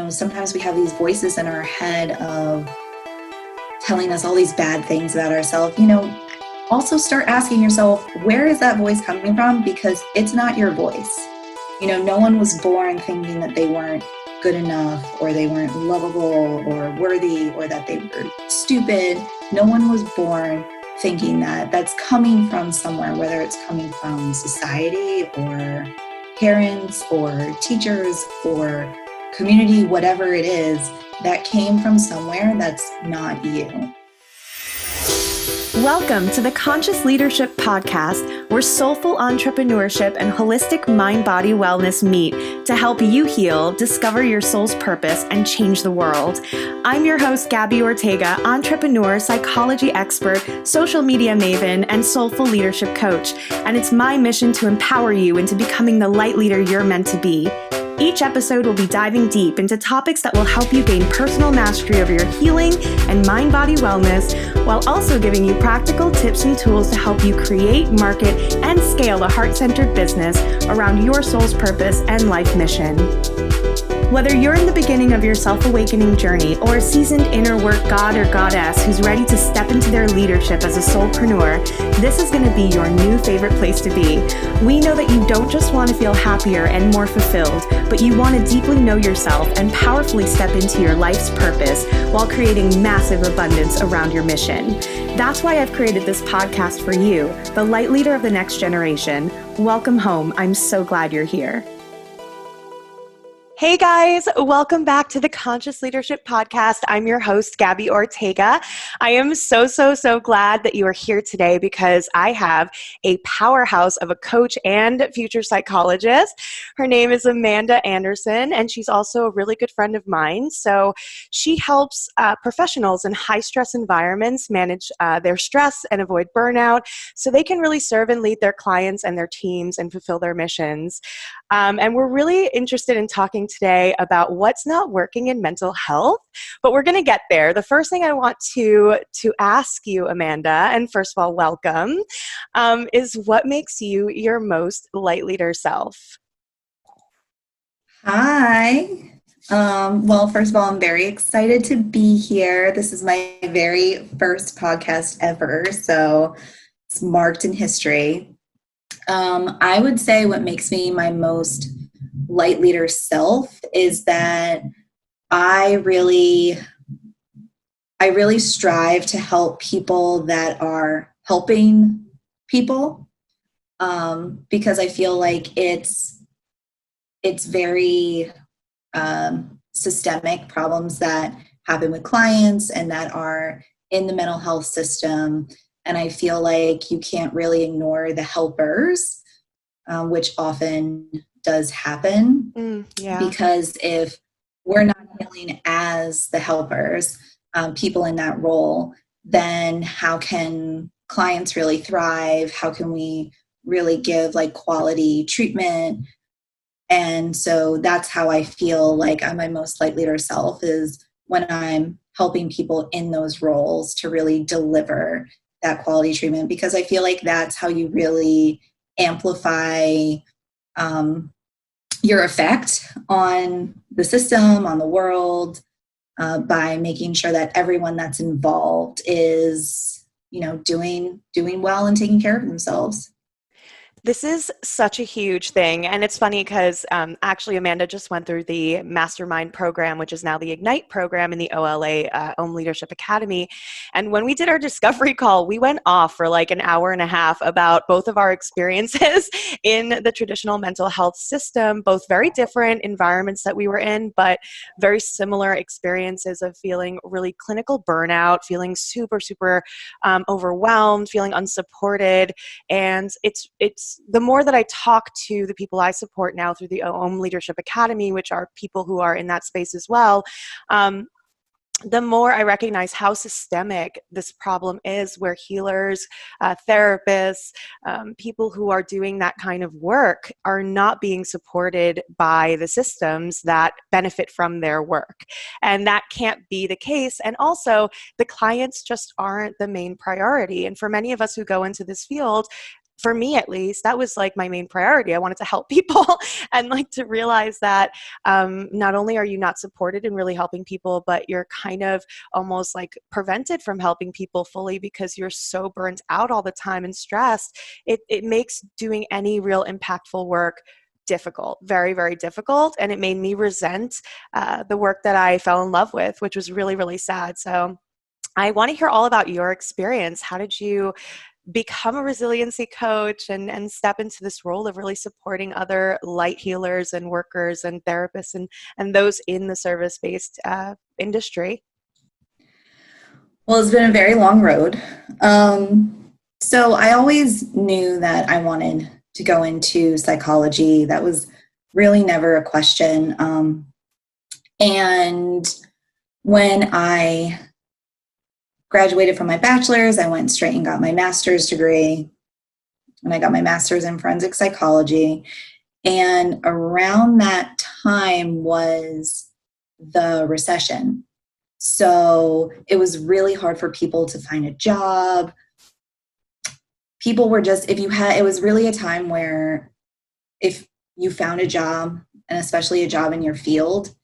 Sometimes we have these voices in our head of telling us all these bad things about ourselves. Also start asking yourself, where is that voice coming from? Because it's not your voice. No one was born thinking that they weren't good enough, or they weren't lovable or worthy, or that they were stupid. No one was born thinking that. That's coming from somewhere, whether it's coming from society or parents or teachers or community, whatever it is, that came from somewhere that's not you. Welcome to the Conscious Leadership Podcast, where soulful entrepreneurship and holistic mind-body wellness meet to help you heal, discover your soul's purpose, and change the world. I'm your host, Gabby Ortega, entrepreneur, psychology expert, social media maven, and soulful leadership coach. And it's my mission to empower you into becoming the light leader you're meant to be. Each episode will be diving deep into topics that will help you gain personal mastery over your healing and mind-body wellness, while also giving you practical tips and tools to help you create, market, and scale a heart-centered business around your soul's purpose and life mission. Whether you're in the beginning of your self-awakening journey or a seasoned inner work god or goddess who's ready to step into their leadership as a soulpreneur, this is going to be your new favorite place to be. We know that you don't just want to feel happier and more fulfilled, but you want to deeply know yourself and powerfully step into your life's purpose while creating massive abundance around your mission. That's why I've created this podcast for you, the light leader of the next generation. Welcome home. I'm so glad you're here. Hey guys, welcome back to the Conscious Leadership Podcast. I'm your host, Gabby Ortega. I am so glad that you are here today because I have a powerhouse of a coach and future psychologist. Her name is Amanda Anderson, and she's also a really good friend of mine. So she helps professionals in high-stress environments manage their stress and avoid burnout so they can really serve and lead their clients and their teams and fulfill their missions. And we're really interested in talking today about what's not working in mental health, but we're going to get there. The first thing I want to ask you, Amanda, and first of all, welcome, is what makes you your most light leader self? Hi. Well, first of all, I'm very excited to be here. This is my very first podcast ever, so it's marked in history. I would say what makes me my most light leader self is that I really strive to help people that are helping people, because I feel like it's very systemic problems that happen with clients and that are in the mental health system. And I feel like you can't really ignore the helpers, which often does happen. Because if we're not healing as the helpers, people in that role, then how can clients really thrive? How can we really give quality treatment? And so that's how I feel like I'm my most light leader self, is when I'm helping people in those roles to really deliver that quality treatment, because I feel like that's how you really amplify your effect on the system, on the world, by making sure that everyone that's involved is, doing well and taking care of themselves. This is such a huge thing. And it's funny because actually Amanda just went through the Mastermind program, which is now the Ignite program in the OLA, Om Leadership Academy. And when we did our discovery call, we went off for like an hour and a half about both of our experiences in the traditional mental health system, both very different environments that we were in, but very similar experiences of feeling really clinical burnout, feeling super overwhelmed, feeling unsupported. And it's the more that I talk to the people I support now through the Om Leadership Academy, which are people who are in that space as well, the more I recognize how systemic this problem is, where healers, therapists, people who are doing that kind of work are not being supported by the systems that benefit from their work. And that can't be the case. And also, the clients just aren't the main priority. And for many of us who go into this field, for me at least, that was like my main priority. I wanted to help people and like to realize that not only are you not supported in really helping people, but you're kind of almost like prevented from helping people fully because you're so burnt out all the time and stressed. It makes doing any real impactful work difficult, very, very difficult. And it made me resent the work that I fell in love with, which was really, really sad. So I want to hear all about your experience. How did you become a resiliency coach and step into this role of really supporting other light healers and workers and therapists and those in the service-based industry? Well, it's been a very long road. So I always knew that I wanted to go into psychology. That was really never a question. And when I graduated from my bachelor's, I went straight and got my master's degree, and I got my master's in forensic psychology. And around that time was the recession. So it was really hard for people to find a job. People were just, it was really a time where if you found a job, and especially a job in your field,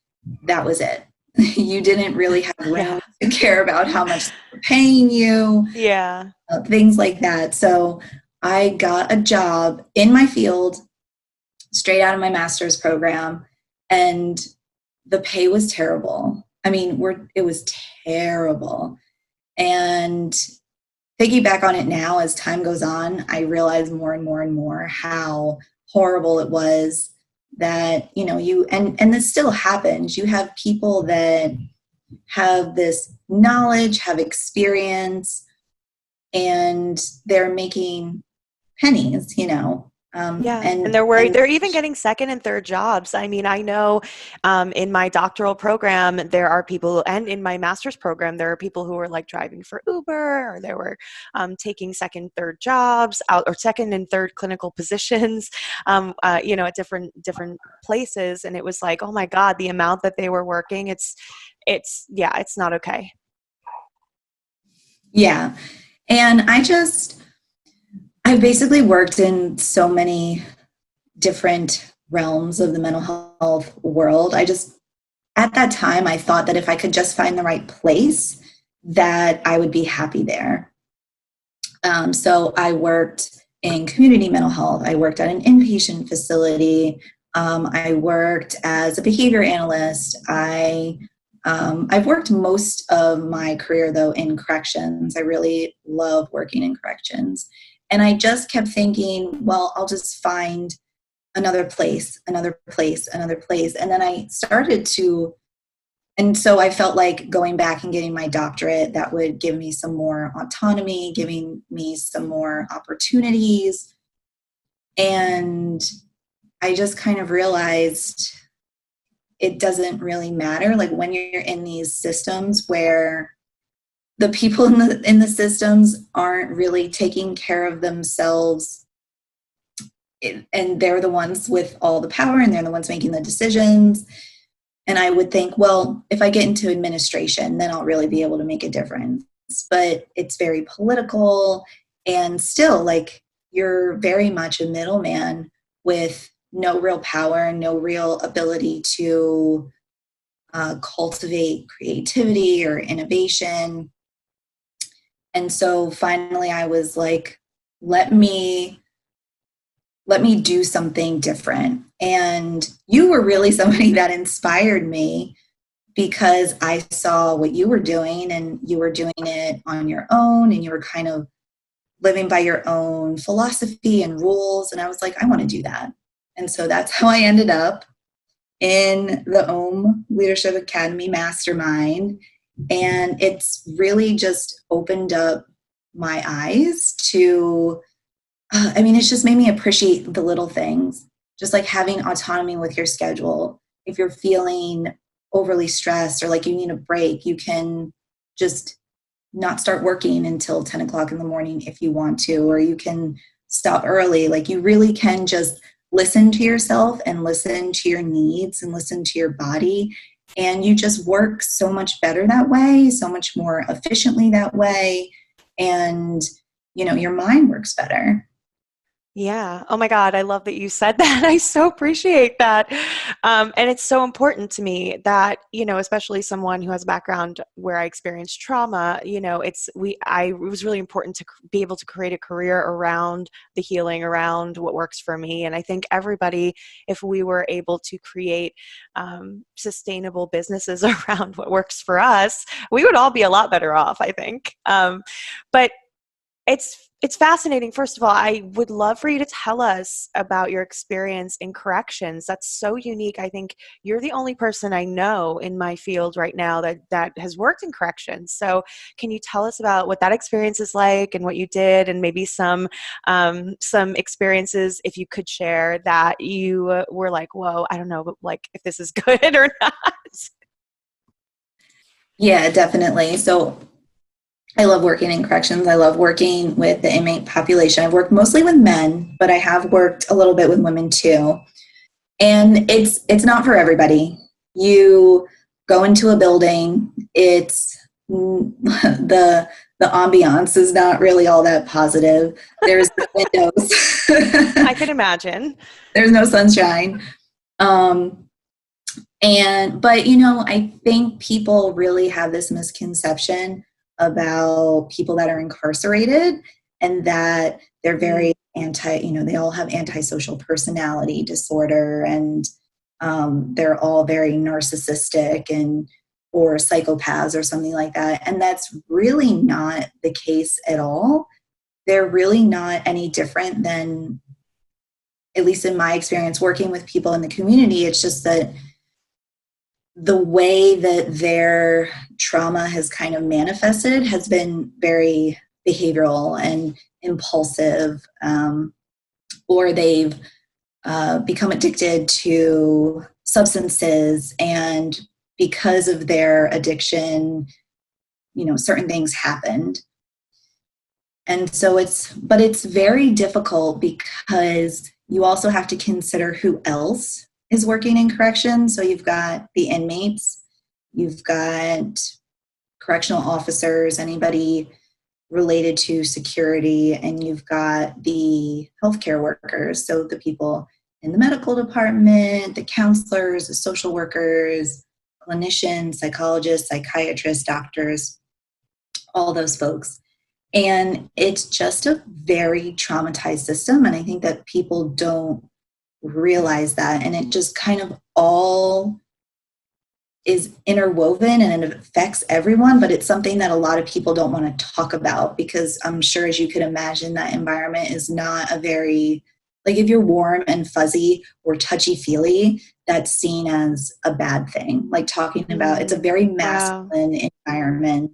that was it. You didn't really have room to care about how much they're paying you. Yeah. Things like that. So I got a job in my field straight out of my master's program, and the pay was terrible. I mean, it was terrible. And thinking back on it now, as time goes on, I realize more and more and more how horrible it was that, and this still happens. You have people that have this knowledge, have experience, and they're making pennies, and they're worried. They're even getting second and third jobs. I mean, I know in my doctoral program, there are people, and in my master's program, there are people who are like driving for Uber, or they were taking second, third jobs out, or second and third clinical positions, at different places. And it was like, oh my God, the amount that they were working, it's not okay. Yeah. And I've basically worked in so many different realms of the mental health world. At that time, I thought that if I could just find the right place, that I would be happy there. So I worked in community mental health. I worked at an inpatient facility. I worked as a behavior analyst. I've worked most of my career, though, in corrections. I really love working in corrections. And I just kept thinking, well, I'll just find another place. And then I started and so I felt like going back and getting my doctorate, that would give me some more autonomy, giving me some more opportunities. And I just kind of realized it doesn't really matter. Like when you're in these systems where the people in the systems aren't really taking care of themselves, and they're the ones with all the power, and they're the ones making the decisions. And I would think, well, if I get into administration, then I'll really be able to make a difference. But it's very political, and still, like, you're very much a middleman with no real power, no real ability to cultivate creativity or innovation. And so finally I was like, let me do something different. And you were really somebody that inspired me, because I saw what you were doing, and you were doing it on your own, and you were kind of living by your own philosophy and rules. And I was like, I want to do that. And so that's how I ended up in the OM Leadership Academy Mastermind. And it's really just opened up my eyes to, it's just made me appreciate the little things, just like having autonomy with your schedule. If you're feeling overly stressed or like you need a break, you can just not start working until 10 o'clock in the morning if you want to, or you can stop early. Like, you really can just listen to yourself and listen to your needs and listen to your body. And you just work so much better that way, so much more efficiently that way. And, your mind works better. Yeah. Oh my God. I love that you said that. I so appreciate that. And it's so important to me that, especially someone who has a background where I experienced trauma, it was really important to be able to create a career around the healing, around what works for me. And I think everybody, if we were able to create sustainable businesses around what works for us, we would all be a lot better off, I think. But it's fascinating. First of all, I would love for you to tell us about your experience in corrections. That's so unique. I think you're the only person I know in my field right now that has worked in corrections. So can you tell us about what that experience is like and what you did, and maybe some experiences, if you could share, that you were like, whoa, I don't know, but like if this is good or not? Yeah, definitely. So I love working in corrections. I love working with the inmate population. I've worked mostly with men, but I have worked a little bit with women too. And it's not for everybody. You go into a building, it's the ambiance is not really all that positive. There's no windows. I can imagine. There's no sunshine. But I think people really have this misconception about people that are incarcerated, and that they're very they all have antisocial personality disorder, and they're all very narcissistic or psychopaths or something like that. And that's really not the case at all. They're really not any different than, at least in my experience working with people in the community. It's just that the way that their trauma has kind of manifested has been very behavioral and impulsive, or they've become addicted to substances, and because of their addiction, certain things happened. And so it's very difficult, because you also have to consider who else is working in corrections. So you've got the inmates, you've got correctional officers, anybody related to security, and you've got the healthcare workers. So the people in the medical department, the counselors, the social workers, clinicians, psychologists, psychiatrists, doctors, all those folks. And it's just a very traumatized system. And I think that people don't realize that. And it just kind of all is interwoven, and it affects everyone. But it's something that a lot of people don't want to talk about, because I'm sure, as you could imagine, that environment is not a very, like, if you're warm and fuzzy or touchy-feely, that's seen as a bad thing. Like talking about, it's a very masculine environment,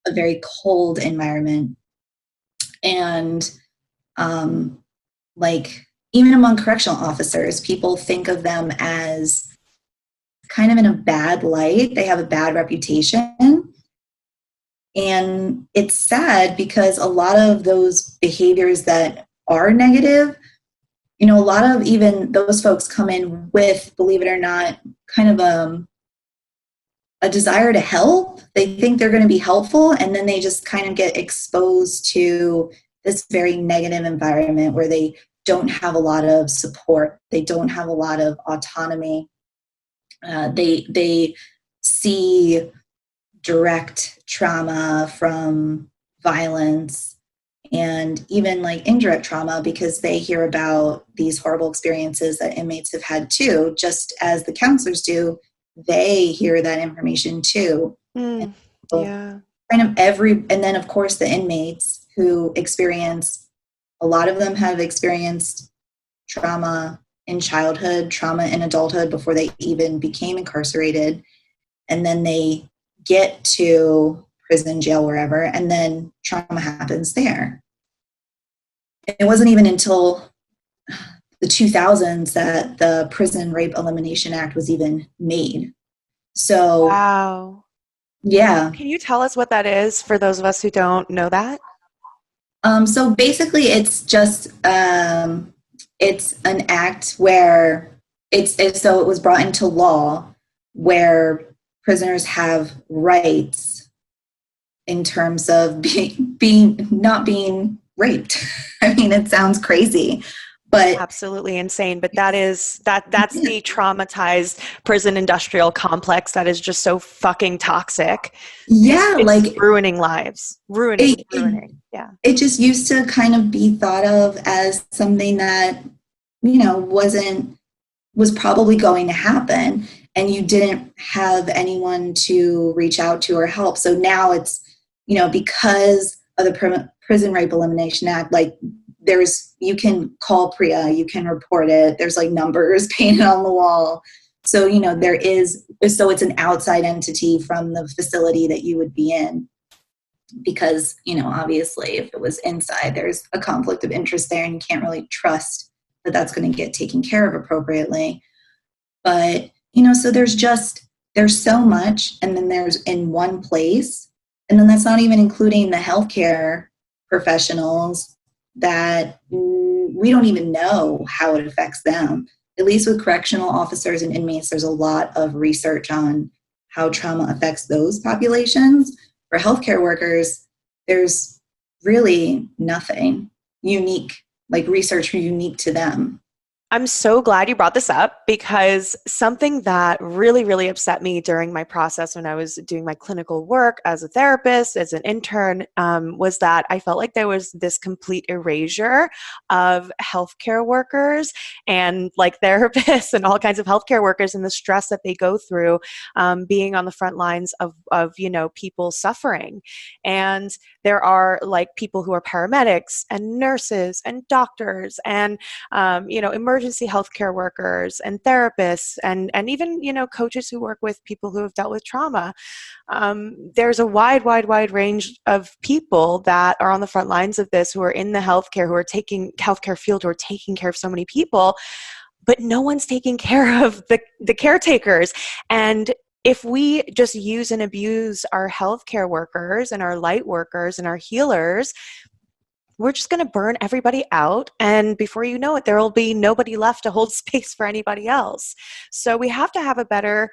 a very cold environment. And even among correctional officers, people think of them as kind of in a bad light. They have a bad reputation. And it's sad, because a lot of those behaviors that are negative, a lot of even those folks come in with, believe it or not, kind of a desire to help. They think they're going to be helpful, and then they just kind of get exposed to this very negative environment where they don't have a lot of support. They don't have a lot of autonomy. They see direct trauma from violence, and even like indirect trauma, because they hear about these horrible experiences that inmates have had too, just as the counselors do. They hear that information too. Yeah. And then of course the inmates who experience, a lot of them have experienced trauma in childhood, trauma in adulthood before they even became incarcerated. And then they get to prison, jail, wherever, and then trauma happens there. It wasn't even until the 2000s that the Prison Rape Elimination Act was even made. So, wow. Yeah. Can you tell us what that is for those of us who don't know that? So basically, it's just it's an act where so it was brought into law where prisoners have rights in terms of not being raped. I mean, it sounds crazy, but absolutely insane. But that's the traumatized prison industrial complex that is just so fucking toxic. yeah, It's like ruining lives, it, ruining. Yeah. it just used to kind of be thought of as something that, you know, was probably going to happen, and you didn't have anyone to reach out to or help. So now it's, you know, because of the Prison Rape Elimination Act, like you can call PREA, you can report it. There's like numbers painted on the wall. So, you know, so it's an outside entity from the facility that you would be in, because, you know, obviously if it was inside, there's a conflict of interest there and you can't really trust that that's going to get taken care of appropriately. But, you know, so there's so much, and then there's in one place, and then that's not even including the healthcare professionals that we don't even know how it affects them. At least with correctional officers and inmates, there's a lot of research on how trauma affects those populations. For healthcare workers, there's really nothing unique, like research unique to them. I'm so glad you brought this up, because something that really, really upset me during my process when I was doing my clinical work as a therapist, as an intern, was that I felt like there was this complete erasure of healthcare workers and like therapists and all kinds of healthcare workers, and the stress that they go through being on the front lines of, you know, people suffering. And there are like people who are paramedics and nurses and doctors and, you know, emergency healthcare workers and therapists and even, you know, coaches who work with people who have dealt with trauma. There's a wide range of people that are on the front lines of this, who are in the healthcare field, who are taking care of so many people, but no one's taking care of the caretakers. And if we just use and abuse our healthcare workers and our light workers and our healers, we're just going to burn everybody out. And before you know it, there will be nobody left to hold space for anybody else. So we have to have a better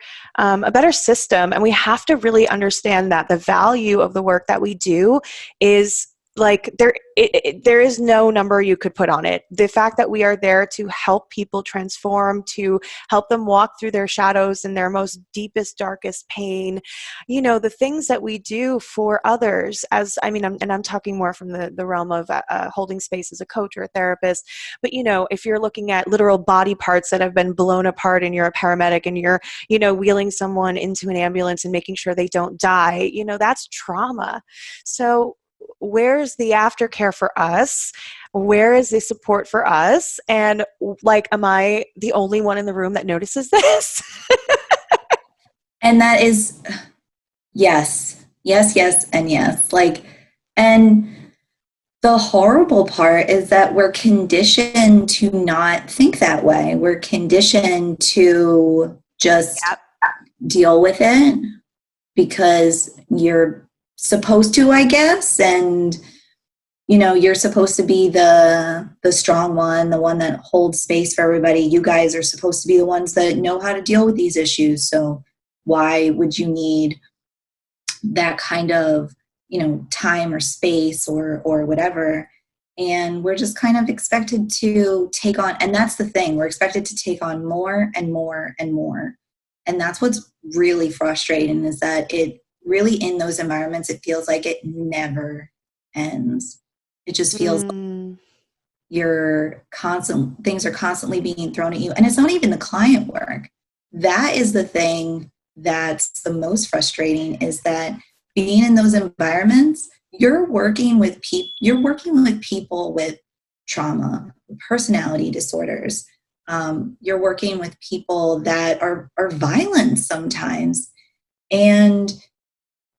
system. And we have to really understand that the value of the work that we do is like there is no number you could put on it. The fact that we are there to help people transform, to help them walk through their shadows and their most deepest, darkest pain, you know, the things that we do for others, I'm talking more from the realm of holding space as a coach or a therapist. But, you know, if you're looking at literal body parts that have been blown apart and you're a paramedic and you're, you know, wheeling someone into an ambulance and making sure they don't die, you know, that's trauma. So where's the aftercare for us? Where is the support for us? And like, am I the only one in the room that notices this? And that is, yes, and yes. Like, and the horrible part is that we're conditioned to not think that way. We're conditioned to just deal with it because you're supposed to, I guess. And, you know, you're supposed to be the strong one, the one that holds space for everybody. You guys are supposed to be the ones that know how to deal with these issues. So why would you need that kind of, you know, time or space or whatever? And we're just kind of expected to take on, and that's the thing, we're expected to take on more and more and more. And that's what's really frustrating, is that it really, in those environments, it feels like it never ends. It just feels like things are constantly being thrown at you. And it's not even the client work. That is the thing that's the most frustrating, is that being in those environments, you're working with people with trauma, personality disorders. You're working with people that are violent sometimes. And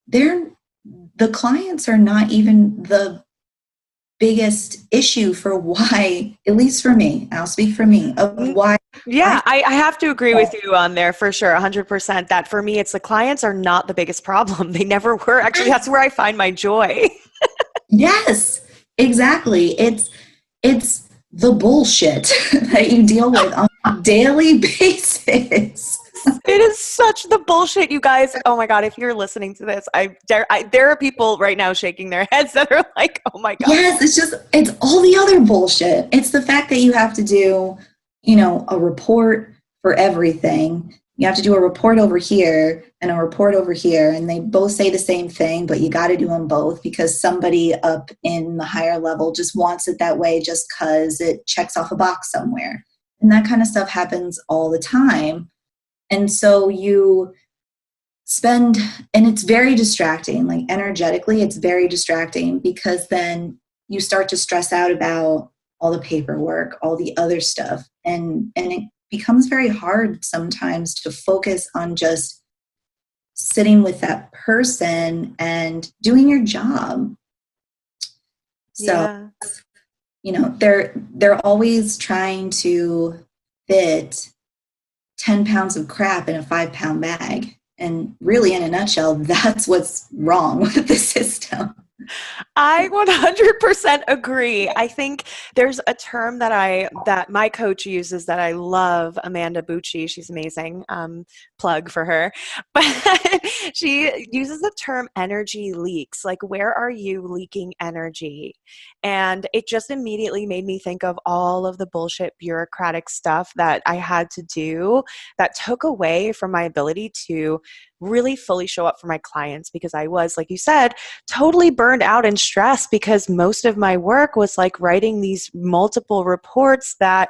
the clients are not even the biggest issue for why, at least for me, I'll speak for me, of why. Yeah, I have to agree with you on there for sure, 100%. That for me, it's the clients are not the biggest problem. They never were. Actually, that's where I find my joy. Yes, exactly. It's the bullshit that you deal with on a daily basis. It is such the bullshit, you guys. Oh my God, if you're listening to this, there are people right now shaking their heads that are like, oh my God. Yes, it's all the other bullshit. It's the fact that you have to do, a report for everything. You have to do a report over here and a report over here, and they both say the same thing, but you got to do them both because somebody up in the higher level just wants it that way just because it checks off a box somewhere. And that kind of stuff happens all the time. And so you spend, and it's very distracting, like energetically, it's very distracting because then you start to stress out about all the paperwork, all the other stuff. And it becomes very hard sometimes to focus on just sitting with that person and doing your job. So, they're always trying to fit 10 pounds of crap in a 5-pound bag. And really, in a nutshell, that's what's wrong with the system. I 100% agree. I think there's a term that my coach uses that I love, Amanda Bucci. She's amazing. Plug for her. But she uses the term energy leaks. Like, where are you leaking energy? And it just immediately made me think of all of the bullshit bureaucratic stuff that I had to do that took away from my ability to really fully show up for my clients, because I was, like you said, totally burned out and stressed because most of my work was like writing these multiple reports that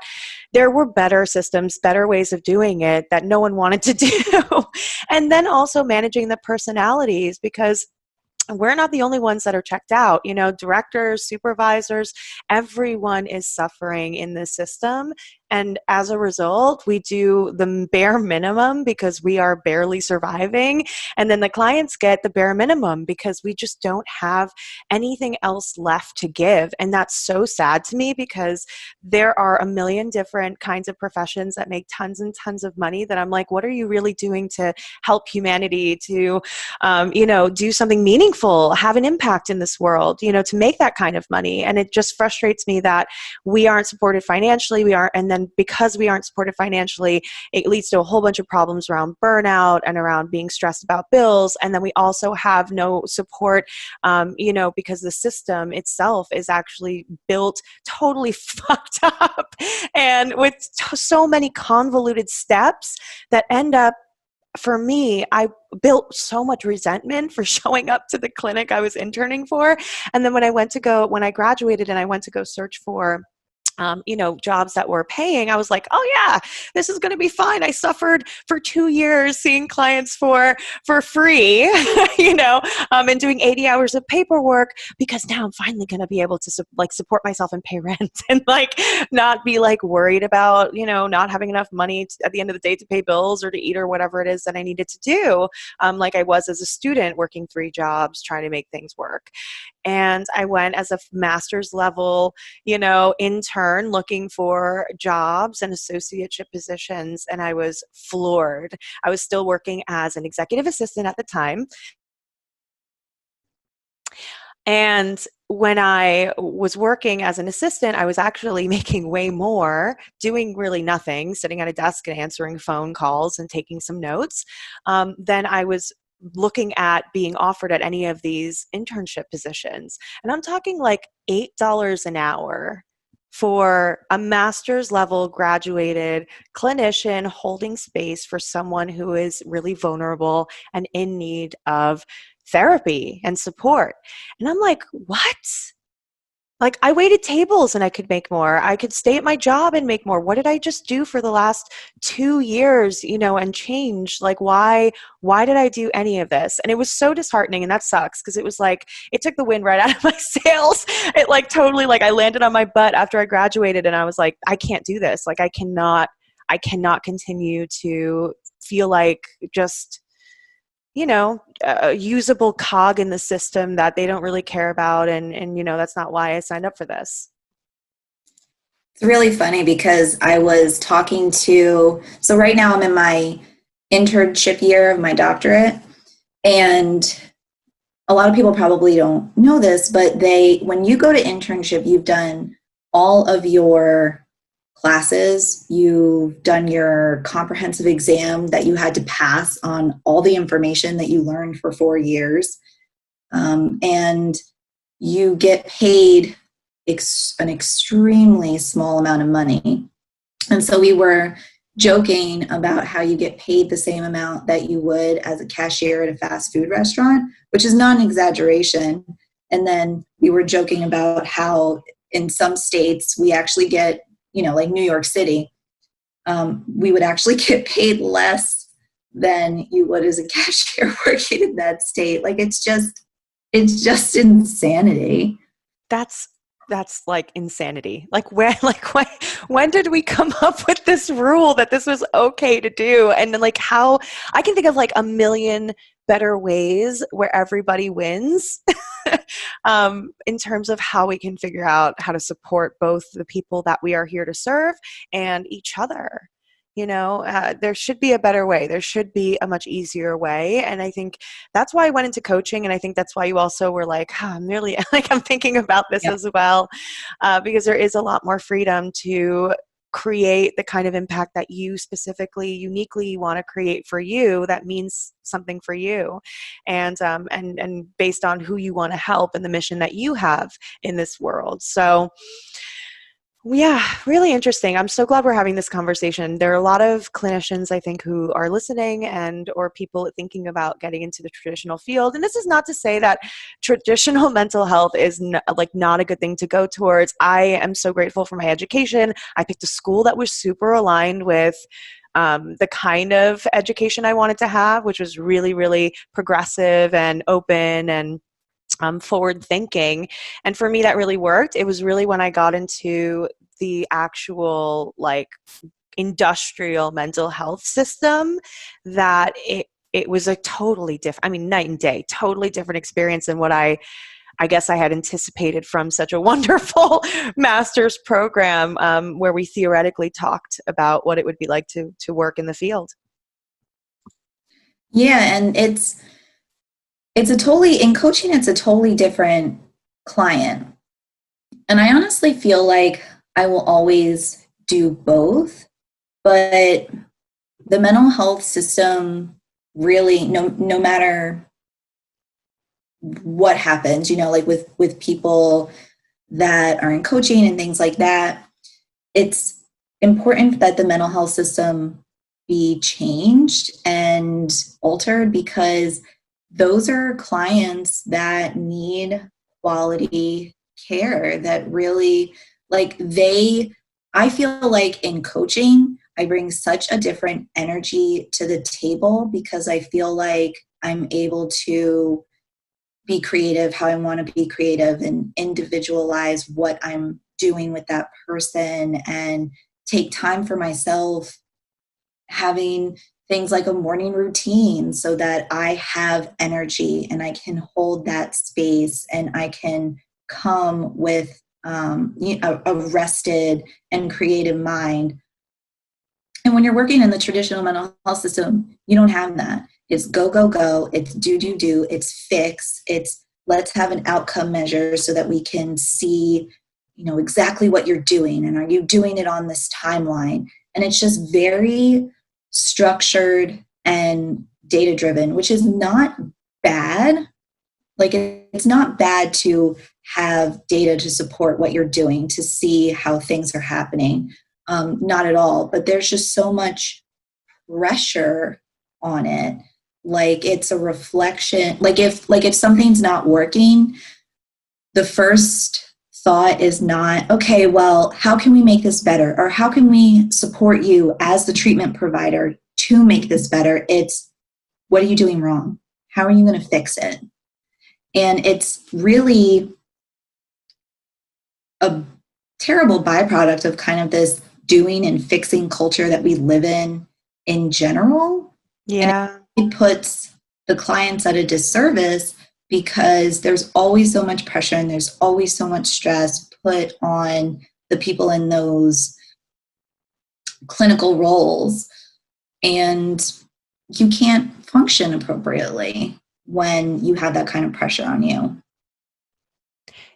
there were better systems, better ways of doing it that no one wanted to do. And then also managing the personalities, because we're not the only ones that are checked out. Directors, supervisors, everyone is suffering in this system. And as a result, we do the bare minimum because we are barely surviving. And then the clients get the bare minimum because we just don't have anything else left to give. And that's so sad to me because there are a million different kinds of professions that make tons and tons of money that I'm like, what are you really doing to help humanity, to, do something meaningful, have an impact in this world, to make that kind of money? And it just frustrates me that we aren't supported financially. And then because we aren't supported financially, it leads to a whole bunch of problems around burnout and around being stressed about bills. And then we also have no support, because the system itself is actually built totally fucked up and with so many convoluted steps that end up, for me, I built so much resentment for showing up to the clinic I was interning for. And then when I graduated and I went to go search for jobs that were paying, I was like, oh yeah, this is going to be fine. I suffered for 2 years seeing clients for free, and doing 80 hours of paperwork because now I'm finally going to be able to support myself and pay rent and not be worried about, not having enough money at the end of the day to pay bills or to eat or whatever it is that I needed to do. Like I was as a student working 3 jobs, trying to make things work. And I went as a master's level, intern looking for jobs and associateship positions. And I was floored. I was still working as an executive assistant at the time. And when I was working as an assistant, I was actually making way more, doing really nothing, sitting at a desk and answering phone calls and taking some notes, than I was looking at being offered at any of these internship positions. And I'm talking like $8 an hour for a master's level graduated clinician holding space for someone who is really vulnerable and in need of therapy and support. And I'm like, what? Like, I waited tables and I could make more. I could stay at my job and make more. What did I just do for the last 2 years, and change? Like, why did I do any of this? And it was so disheartening, and that sucks because it was like, it took the wind right out of my sails. It totally, I landed on my butt after I graduated and I was like, I can't do this. I cannot continue to feel like just, a usable cog in the system that they don't really care about. And that's not why I signed up for this. It's really funny because I was talking so right now I'm in my internship year of my doctorate, and a lot of people probably don't know this, but when you go to internship, you've done all of your classes, you've done your comprehensive exam that you had to pass on all the information that you learned for 4 years, and you get paid an extremely small amount of money. And so we were joking about how you get paid the same amount that you would as a cashier at a fast food restaurant, which is not an exaggeration. And then we were joking about how in some states we actually get, like New York City, we would actually get paid less than you would as a cashier working in that state. Like it's just insanity. That's like insanity. When did we come up with this rule that this was okay to do? And then how I can think of a million better ways where everybody wins in terms of how we can figure out how to support both the people that we are here to serve and each other. There should be a better way. There should be a much easier way. And I think that's why I went into coaching. And I think that's why you also were I'm really I'm thinking about this as well, because there is a lot more freedom to create the kind of impact that you specifically, uniquely want to create for you that means something for you, and based on who you want to help and the mission that you have in this world. So yeah, really interesting. I'm so glad we're having this conversation. There are a lot of clinicians, I think, who are listening or people thinking about getting into the traditional field. And this is not to say that traditional mental health is not a good thing to go towards. I am so grateful for my education. I picked a school that was super aligned with the kind of education I wanted to have, which was really, really progressive and open and forward thinking. And for me, that really worked. It was really when I got into the actual industrial mental health system that it was a totally different, night and day, totally different experience than what I guess I had anticipated from such a wonderful master's program where we theoretically talked about what it would be like to work in the field. Yeah, and in coaching, it's a totally different client. And I honestly feel like I will always do both, but the mental health system really, no matter what happens, with people that are in coaching and things like that, it's important that the mental health system be changed and altered, because those are clients that need quality care, that really I feel like in coaching, I bring such a different energy to the table because I feel like I'm able to be creative how I want to be creative and individualize what I'm doing with that person and take time for myself, having things like a morning routine so that I have energy and I can hold that space and I can come with a rested and creative mind. And when you're working in the traditional mental health system, you don't have that. It's go, go, go. It's do, do, do. It's fix. It's let's have an outcome measure so that we can see, exactly what you're doing. And are you doing it on this timeline? And it's just very structured and data driven, which is not bad. It's not bad to have data to support what you're doing, to see how things are happening. Not at all. But there's just so much pressure on it. It's a reflection. If something's not working, the first thought is not, okay, well, how can we make this better? Or how can we support you as the treatment provider to make this better? It's, what are you doing wrong? How are you going to fix it? And it's really a terrible byproduct of kind of this doing and fixing culture that we live in general. Yeah. And it puts the clients at a disservice because there's always so much pressure and there's always so much stress put on the people in those clinical roles. And you can't function appropriately when you have that kind of pressure on you.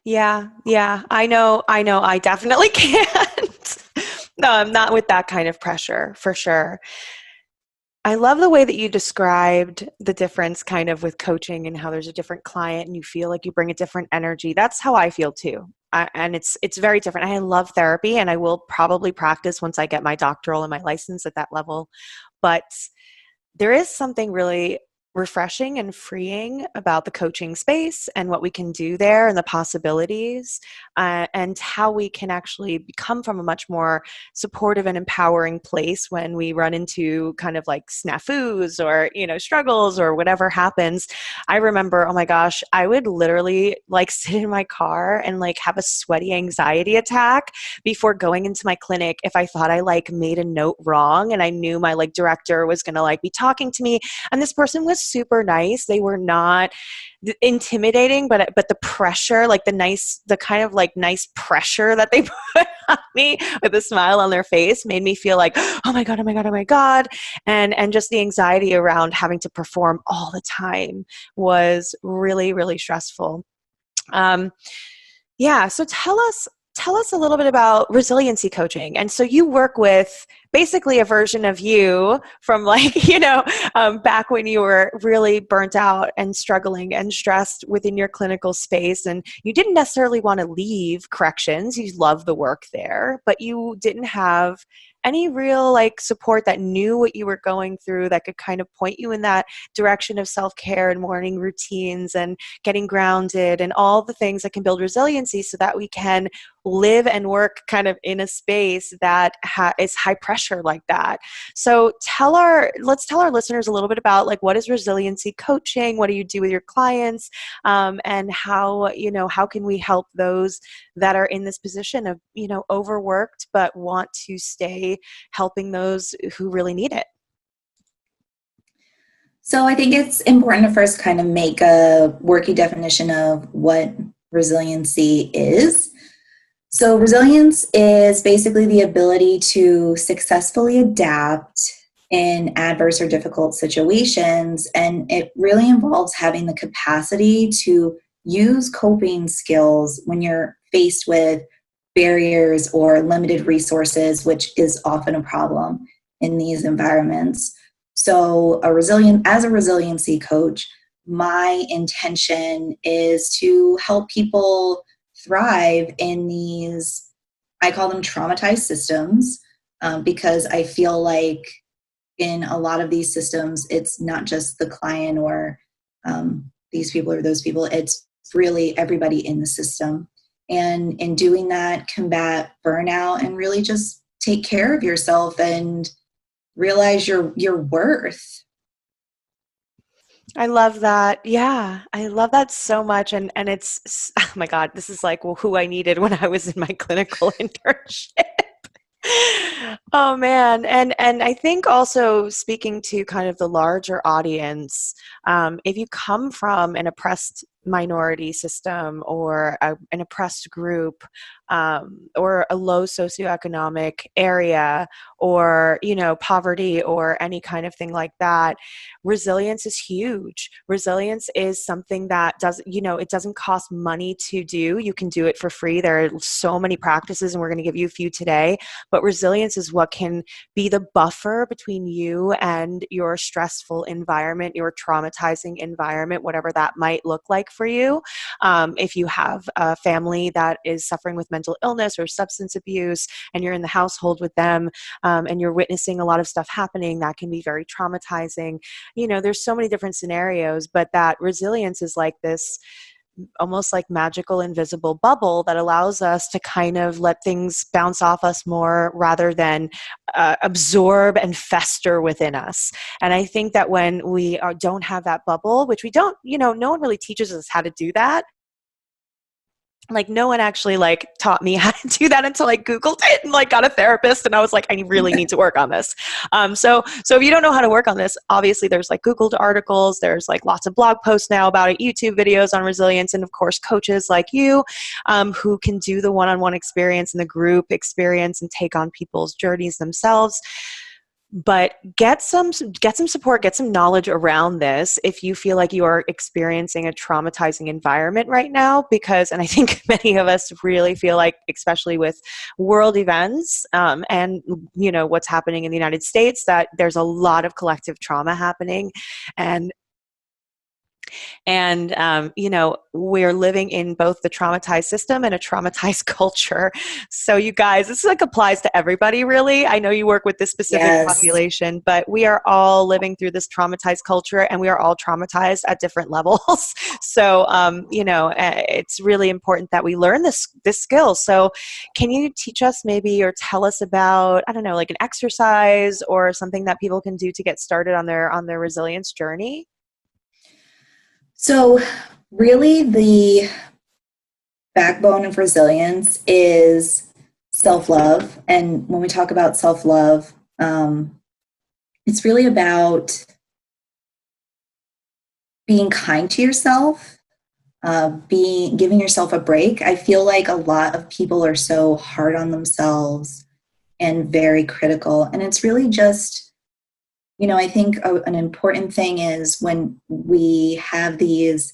Yeah. I know. I definitely can't. No, I'm not with that kind of pressure, for sure. I love the way that you described the difference kind of with coaching and how there's a different client and you feel like you bring a different energy. That's how I feel too. And it's very different. I love therapy and I will probably practice once I get my doctoral and my license at that level. But there is something really refreshing and freeing about the coaching space and what we can do there and the possibilities, and how we can actually become from a much more supportive and empowering place when we run into kind of like snafus or, struggles or whatever happens. I remember, oh my gosh, I would literally like sit in my car and like have a sweaty anxiety attack before going into my clinic if I thought I like made a note wrong and I knew my like director was going to like be talking to me, and this person was super nice. They were not intimidating, but the pressure, like the kind of like nice pressure that they put on me with a smile on their face made me feel like, oh my God, oh my God, oh my God. And just the anxiety around having to perform all the time was really, really stressful. Yeah. So tell us a little bit about resiliency coaching. And so you work with basically a version of you from like, back when you were really burnt out and struggling and stressed within your clinical space. And you didn't necessarily want to leave corrections. You love the work there, but you didn't have any real like support that knew what you were going through that could kind of point you in that direction of self-care and morning routines and getting grounded and all the things that can build resiliency so that we can live and work kind of in a space that is high pressure like that. So let's tell our listeners a little bit about like what is resiliency coaching, what do you do with your clients, and how can we help those that are in this position of overworked but want to stay helping those who really need it. So I think it's important to first kind of make a working definition of what resiliency is. So resilience is basically the ability to successfully adapt in adverse or difficult situations. And it really involves having the capacity to use coping skills when you're faced with barriers or limited resources, which is often a problem in these environments. So as a resiliency coach, my intention is to help people thrive in these, I call them traumatized systems, because I feel like in a lot of these systems, it's not just the client or these people or those people, it's really everybody in the system. And in doing that, combat burnout and really just take care of yourself and realize your worth. I love that. Yeah, I love that so much. And it's, oh my God, this is like who I needed when I was in my clinical internship. Oh man. And I think also speaking to kind of the larger audience, if you come from an oppressed minority system or an oppressed group, or a low socioeconomic area, or poverty or any kind of thing like that, resilience is huge. Resilience is something that it doesn't cost money to do. You can do it for free. There are so many practices and we're going to give you a few today, but resilience is what can be the buffer between you and your stressful environment, your traumatizing environment, whatever that might look like for you. If you have a family that is suffering with mental illness or substance abuse and you're in the household with them, and you're witnessing a lot of stuff happening, that can be very traumatizing. There's so many different scenarios, but that resilience is like this almost like magical invisible bubble that allows us to kind of let things bounce off us more rather than absorb and fester within us. And I think that when we don't have that bubble, which we don't, no one really teaches us how to do that. Like no one actually like taught me how to do that until I Googled it and like got a therapist and I was like, I really need to work on this. So if you don't know how to work on this, obviously there's like Googled articles, there's like lots of blog posts now about it, YouTube videos on resilience, and of course coaches like you, who can do the one-on-one experience and the group experience and take on people's journeys themselves. But get some support, get some knowledge around this if you feel like you are experiencing a traumatizing environment right now, because, and I think many of us really feel like, especially with world events, and what's happening in the United States, that there's a lot of collective trauma happening. And we're living in both the traumatized system and a traumatized culture. So you guys, this applies to everybody, really. I know you work with this specific Yes. population, but we are all living through this traumatized culture, and we are all traumatized at different levels. So, it's really important that we learn this skill. So can you teach us maybe, or tell us about, I don't know, like an exercise or something that people can do to get started on their resilience journey? So, really, the backbone of resilience is self love. And when we talk about self love, it's really about being kind to yourself, giving yourself a break. I feel like a lot of people are so hard on themselves and very critical. And it's really just, I think an important thing is when we have these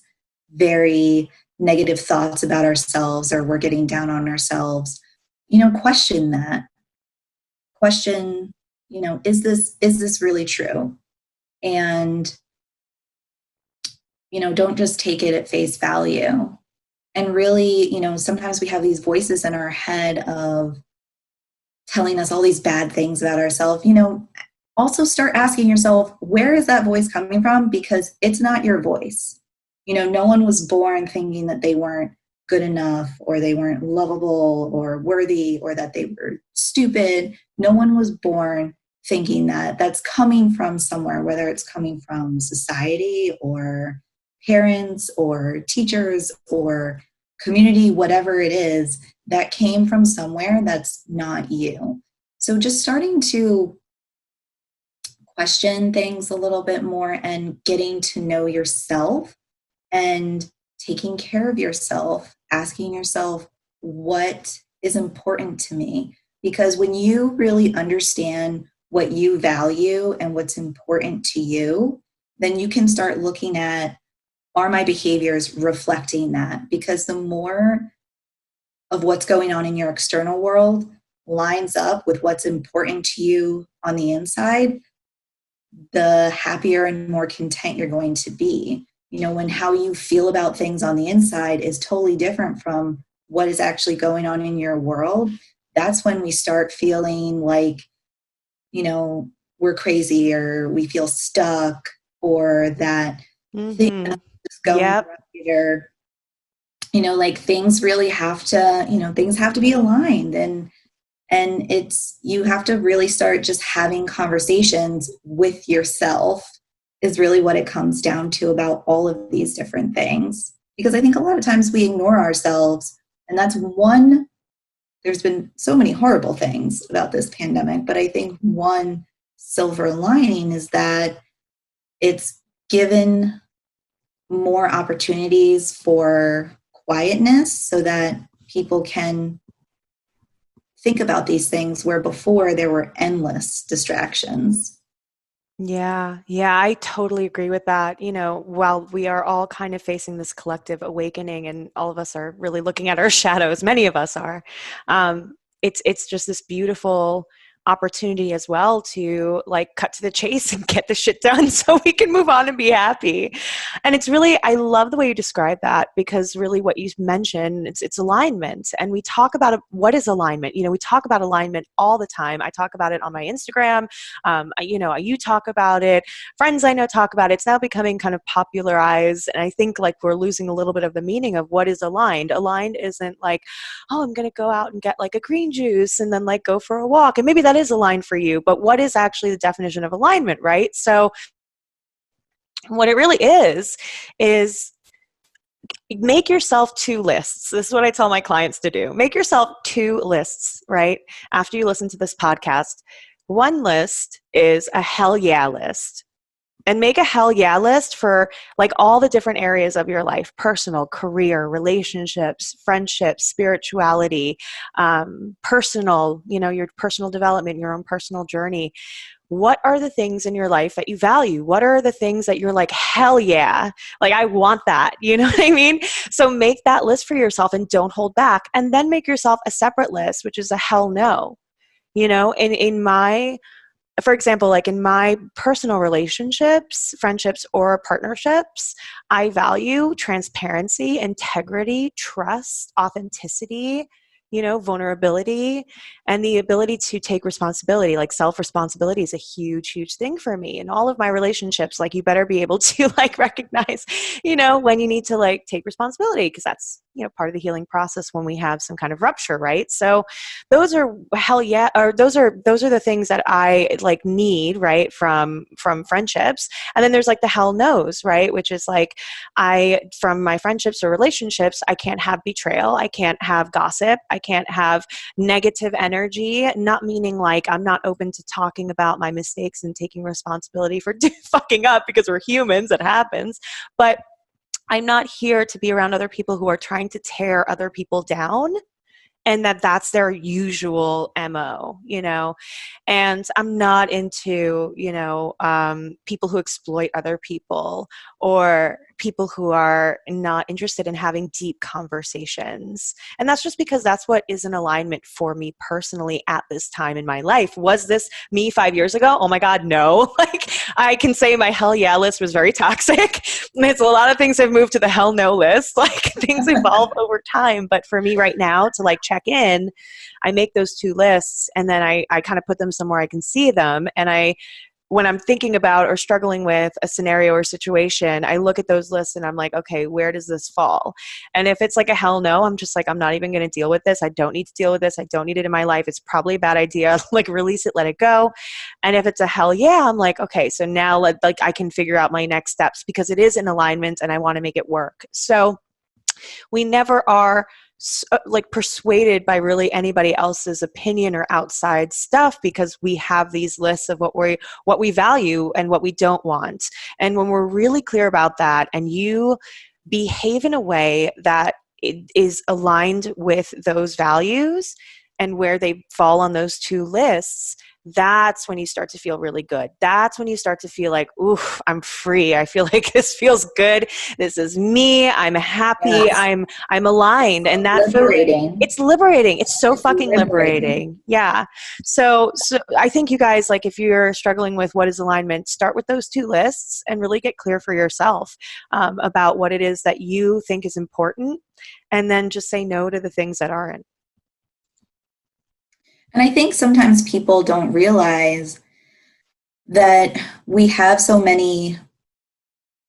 very negative thoughts about ourselves, or we're getting down on ourselves, question that. Question, is this really true? And, don't just take it at face value. And really, sometimes we have these voices in our head of telling us all these bad things about ourselves. Also start asking yourself, where is that voice coming from? Because it's not your voice. No one was born thinking that they weren't good enough, or they weren't lovable or worthy, or that they were stupid. No one was born thinking that. That's coming from somewhere, whether it's coming from society or parents or teachers or community, whatever it is, that came from somewhere that's not you. So just starting to question things a little bit more and getting to know yourself and taking care of yourself, asking yourself, what is important to me? Because when you really understand what you value and what's important to you, then you can start looking at, are my behaviors reflecting that? Because the more of what's going on in your external world lines up with what's important to you on the inside, the happier and more content you're going to be. When how you feel about things on the inside is totally different from what is actually going on in your world, that's when we start feeling like, we're crazy, or we feel stuck, or that things Mm-hmm. are just going Yep. right, or, like things really have to, things have to be aligned. And you have to really start just having conversations with yourself, is really what it comes down to about all of these different things. Because I think a lot of times we ignore ourselves, and there's been so many horrible things about this pandemic, but I think one silver lining is that it's given more opportunities for quietness, so that people can think about these things, where before there were endless distractions. Yeah, I totally agree with that. While we are all kind of facing this collective awakening, and all of us are really looking at our shadows, many of us are, it's just this beautiful opportunity as well to like cut to the chase and get the shit done so we can move on and be happy. And it's really, I love the way you describe that, because really what you mentioned, it's alignment. And we talk about what is alignment. We talk about alignment all the time. I talk about it on my Instagram. You talk about it. Friends I know talk about it. It's now becoming kind of popularized. And I think like we're losing a little bit of the meaning of what is aligned. Aligned isn't like, oh, I'm going to go out and get like a green juice and then like go for a walk. And maybe that is aligned for you, but what is actually the definition of alignment, right? So what it really is make yourself two lists. This is what I tell my clients to do. Make yourself two lists, right? After you listen to this podcast. One list is a hell yeah list. And make a hell yeah list for like all the different areas of your life: personal, career, relationships, friendships, spirituality, personal, your personal development, your own personal journey. what are the things in your life that you value? What are the things that you're like, hell yeah, like I want that, you know what I mean? So make that list for yourself and don't hold back. And then make yourself a separate list, which is a hell no. You know, in my, for example, like in my personal relationships, friendships, or partnerships, I value transparency, integrity, trust, authenticity, you know, vulnerability, and the ability to take responsibility. Like self-responsibility is a huge, huge thing for me. In all of my relationships, like you better be able to like recognize, you know, when you need to like take responsibility, because that's, you know, part of the healing process when we have some kind of rupture, right? So those are hell yeah, or those are the things that I like need, right, from friendships. And then there's like the hell no's, right, which is like from my friendships or relationships, I can't have betrayal, I can't have gossip, I can't have negative energy, not meaning like I'm not open to talking about my mistakes and taking responsibility for fucking up, because we're humans, it happens. But I'm not here to be around other people who are trying to tear other people down, and that's their usual MO, you know. And I'm not into, you know, people who exploit other people, or people who are not interested in having deep conversations. And that's just because that's what is in alignment for me personally at this time in my life. Was this me 5 years ago? Oh my God, no. Like I can say my hell yeah list was very toxic. It's a lot of things have moved to the hell no list. Like things evolve over time. But for me right now to like check in, I make those two lists, and then I kind of put them somewhere I can see them. And when I'm thinking about or struggling with a scenario or situation, I look at those lists and I'm like, okay, where does this fall? And if it's like a hell no, I'm just like, I'm not even going to deal with this. I don't need to deal with this. I don't need it in my life. It's probably a bad idea. Like release it, let it go. And if it's a hell yeah, I'm like, okay, so now like I can figure out my next steps, because it is in alignment and I want to make it work. So we never are like persuaded by really anybody else's opinion or outside stuff, because we have these lists of what we value and what we don't want. And when we're really clear about that, and you behave in a way that it is aligned with those values and where they fall on those two lists, that's when you start to feel really good. That's when you start to feel like, oof, I'm free. I feel like this feels good. This is me. I'm happy. Yes. I'm aligned. And that Liberating. it's liberating. It's so It's fucking liberating. Yeah. So I think you guys, like if you're struggling with what is alignment, start with those two lists and really get clear for yourself about what it is that you think is important. And then just say no to the things that aren't. And I think sometimes people don't realize that we have so many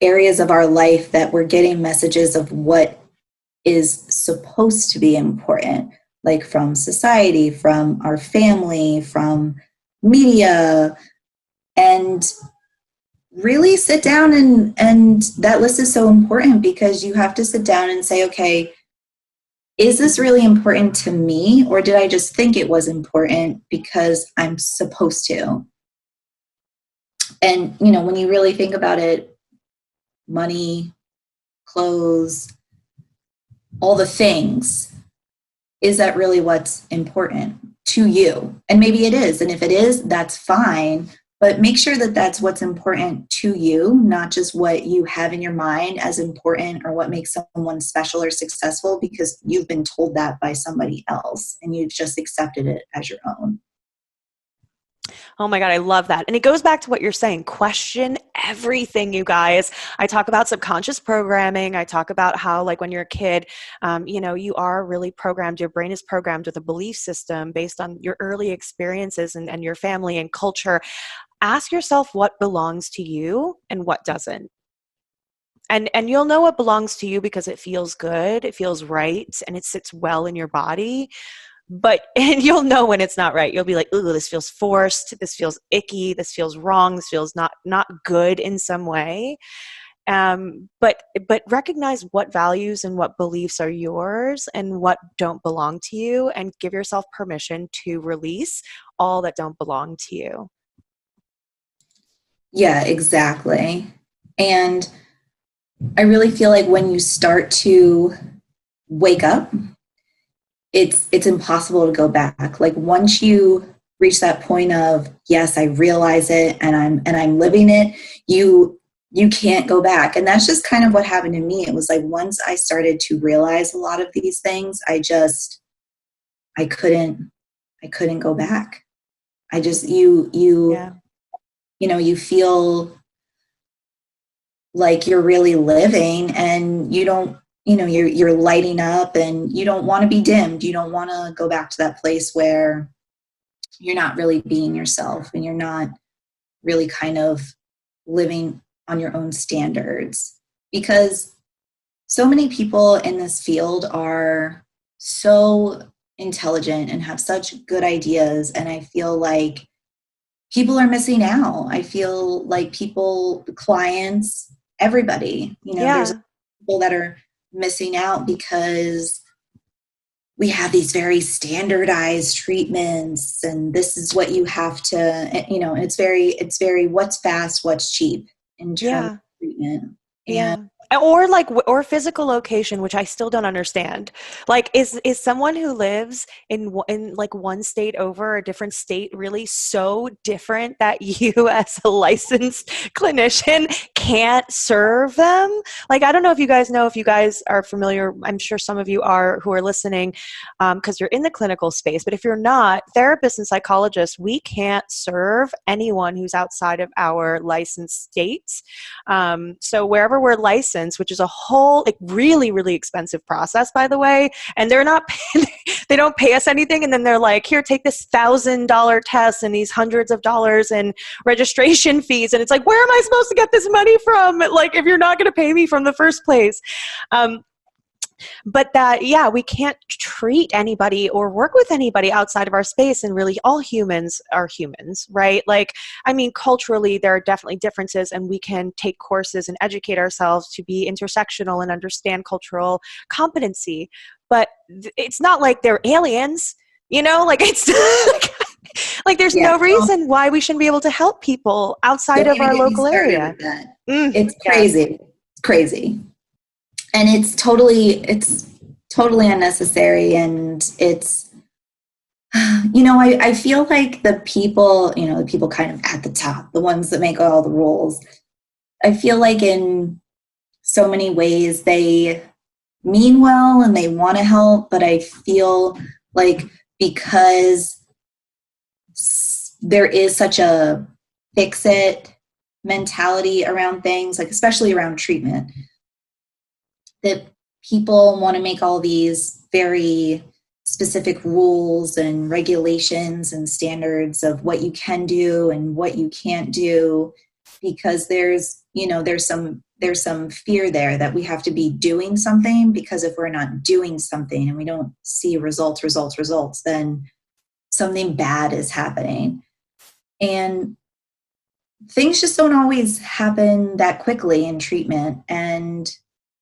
areas of our life that we're getting messages of what is supposed to be important, like from society, from our family, from media, and really sit down and that list is so important, because you have to sit down and say, okay, is this really important to me, or did I just think it was important because I'm supposed to? And, you know, when you really think about it, money, clothes, all the things, is that really what's important to you? And maybe it is. And if it is, that's fine. But make sure that that's what's important to you, not just what you have in your mind as important or what makes someone special or successful because you've been told that by somebody else and you've just accepted it as your own. Oh my God, I love that. And it goes back to what you're saying. Question everything, you guys. I talk about subconscious programming. I talk about how, like, when you're a kid, you are really programmed. Your brain is programmed with a belief system based on your early experiences and your family and culture. Ask yourself what belongs to you and what doesn't. And you'll know what belongs to you because it feels good, it feels right, and it sits well in your body. And you'll know when it's not right. You'll be like, ooh, this feels forced. This feels icky. This feels wrong. This feels not good in some way. But recognize what values and what beliefs are yours and what don't belong to you, and give yourself permission to release all that don't belong to you. Yeah, exactly. And I really feel like when you start to wake up, it's impossible to go back. Like once you reach that point of, yes, I realize it and I'm living it, you can't go back. And that's just kind of what happened to me. It was like, once I started to realize a lot of these things, I couldn't go back. I just, Yeah. you feel like you're really living, and you don't, you're lighting up, and you don't want to be dimmed. You don't want to go back to that place where you're not really being yourself, and you're not really kind of living on your own standards, because so many people in this field are so intelligent and have such good ideas. And I feel like people are missing out. I feel like clients, everybody, there's Yeah. people that are missing out because we have these very standardized treatments, and this is what you have to, and it's very what's fast, what's cheap in terms of Yeah. treatment. And Yeah. Or physical location, which I still don't understand. Like, is someone who lives in like one state over a different state really so different that you as a licensed clinician can't serve them? Like, I don't know if you guys know, if you guys are familiar, I'm sure some of you are who are listening, because you're in the clinical space, but if you're not, therapists and psychologists, we can't serve anyone who's outside of our licensed states. So wherever we're licensed, which is a whole like really, really expensive process, by the way, and they don't pay us anything. And then they're like, here, take this $1,000 test and these hundreds of dollars in registration fees. And it's like, where am I supposed to get this money from? Like, if you're not going to pay me from the first place. But that, yeah, we can't treat anybody or work with anybody outside of our space. And really, all humans are humans, right? Like, I mean, culturally, there are definitely differences, and we can take courses and educate ourselves to be intersectional and understand cultural competency. But it's not like they're aliens, like it's like there's yeah, no reason why we shouldn't be able to help people outside don't of even our get me local started area. with that. Mm, It's yeah. crazy. It's crazy. And it's totally unnecessary. And it's, I feel like the people kind of at the top, the ones that make all the rules, I feel like in so many ways they mean well and they want to help, but I feel like because there is such a fix it mentality around things, like especially around treatment, that people want to make all these very specific rules and regulations and standards of what you can do and what you can't do, because there's some fear there that we have to be doing something, because if we're not doing something and we don't see results, then something bad is happening. And things just don't always happen that quickly in treatment, and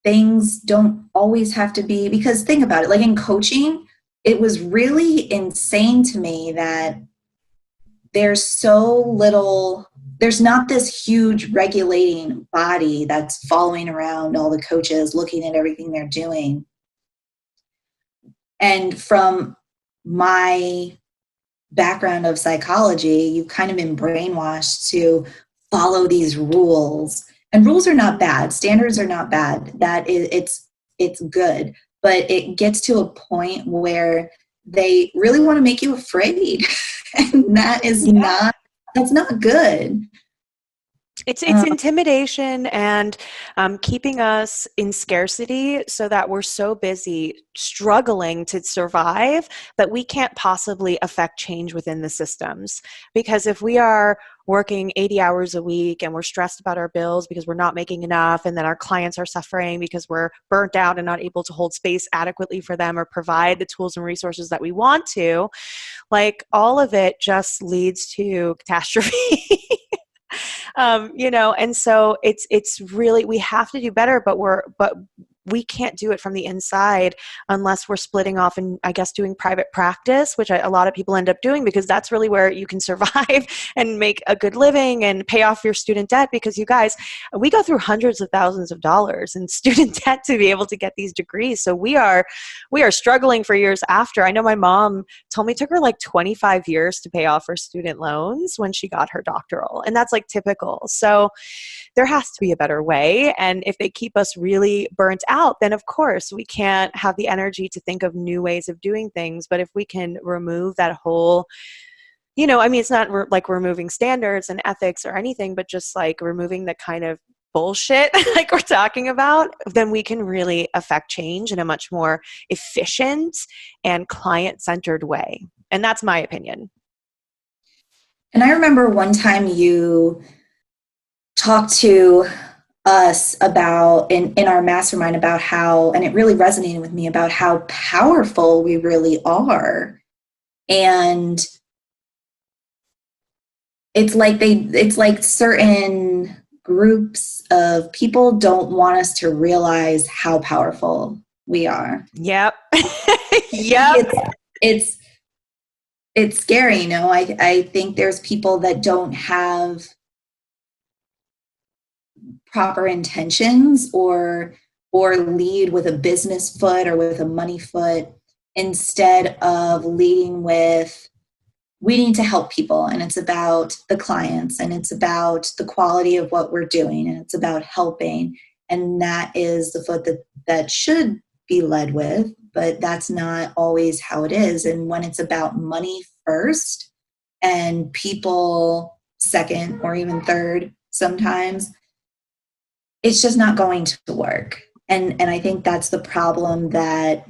things don't always have to be, because think about it, like in coaching, it was really insane to me that there's not this huge regulating body that's following around all the coaches, looking at everything they're doing. And from my background of psychology, you've kind of been brainwashed to follow these rules. And rules are not bad. Standards are not bad. It's good. But it gets to a point where they really want to make you afraid. And that's not good. It's intimidation and keeping us in scarcity so that we're so busy struggling to survive that we can't possibly affect change within the systems. Because if we are working 80 hours a week and we're stressed about our bills because we're not making enough, and then our clients are suffering because we're burnt out and not able to hold space adequately for them or provide the tools and resources that we want to, like, all of it just leads to catastrophe. And so it's really, we have to do better, but we can't do it from the inside unless we're splitting off and, I guess, doing private practice, which a lot of people end up doing, because that's really where you can survive and make a good living and pay off your student debt. Because you guys, we go through hundreds of thousands of dollars in student debt to be able to get these degrees. So we are struggling for years after. I know my mom told me it took her like 25 years to pay off her student loans when she got her doctoral. And that's like typical. So there has to be a better way. And if they keep us really burnt out, then of course we can't have the energy to think of new ways of doing things. But if we can remove that whole, I mean, it's not like removing standards and ethics or anything, but just like removing the kind of bullshit like we're talking about, then we can really affect change in a much more efficient and client-centered way. And that's my opinion. And I remember one time you talked to us about in our mastermind about how, and it really resonated with me, about how powerful we really are. And it's like certain groups of people don't want us to realize how powerful we are. Yep. Yep. It's scary, I think there's people that don't have proper intentions or lead with a business foot or with a money foot, instead of leading with, we need to help people, and it's about the clients, and it's about the quality of what we're doing, and it's about helping. And that is the foot that should be led with, but that's not always how it is. And when it's about money first and people second or even third, sometimes it's just not going to work. And I think that's the problem that